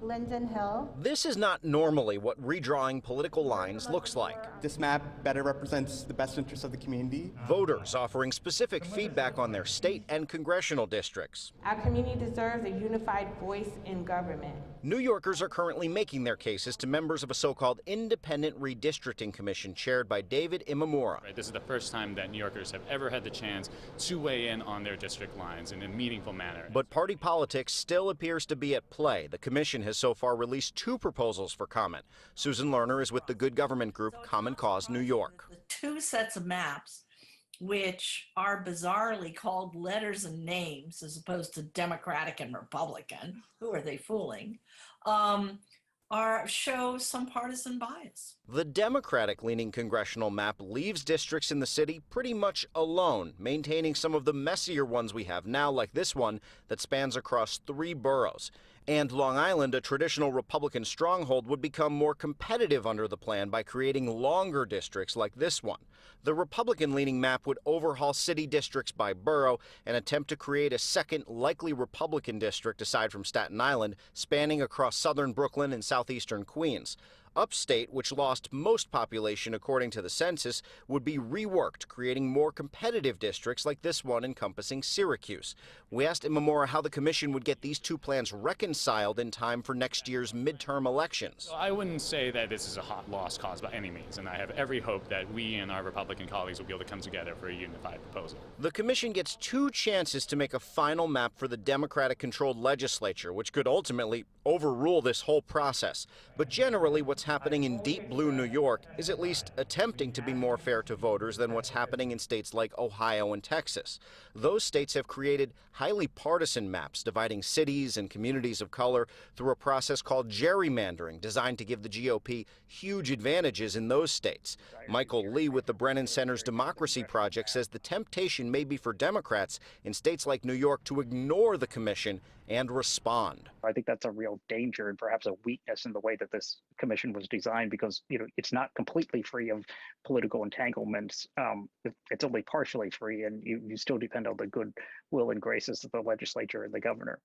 Lyndon Hill. This is not normally what redrawing political lines looks like. This map better represents the best interests of the community. Voters offering specific feedback on their state and congressional districts. Our community deserves a unified voice in government. New Yorkers are currently making their cases to members of a so-called independent redistricting commission chaired by David Imamura. This is the first time that New Yorkers have ever had the chance to weigh in on their district lines in a meaningful manner. But party politics still appears to be at play. The commission has so far released 2 proposals for comment. Susan Lerner is with the good government group Common Cause New York. The 2 sets of maps, which are bizarrely called letters and names as opposed to Democratic and Republican, who are they fooling, show some partisan bias. The Democratic-leaning congressional map leaves districts in the city pretty much alone, maintaining some of the messier ones we have now, like this one that spans across 3 boroughs. And Long Island, a traditional Republican stronghold, would become more competitive under the plan by creating longer districts like this one. The Republican-leaning map would overhaul city districts by borough and attempt to create a second, likely Republican district aside from Staten Island, spanning across southern Brooklyn and southeastern Queens. Upstate, which lost most population according to the census, would be reworked, creating more competitive districts like this one encompassing Syracuse. We asked Imamura how the commission would get these 2 plans reconciled in time for next year's midterm elections. I wouldn't say that this is a hot lost cause by any means, and I have every hope that we and our Republican colleagues will be able to come together for a unified proposal. The commission gets 2 chances to make a final map for the Democratic-controlled legislature, which could ultimately overrule this whole process. But generally, what's happening in deep blue New York is at least attempting to be more fair to voters than what's happening in states like Ohio and Texas. Those states have created highly partisan maps dividing cities and communities of color through a process called gerrymandering, designed to give the GOP huge advantages in those states. Michael Lee with the Brennan Center's Democracy Project says the temptation may be for Democrats in states like New York to ignore the commission and respond. I think that's a real danger and perhaps a weakness in the way that this commission was designed, because it's not completely free of political entanglements. It's only partially free, and you still depend on the good will and graces of the legislature and the governor.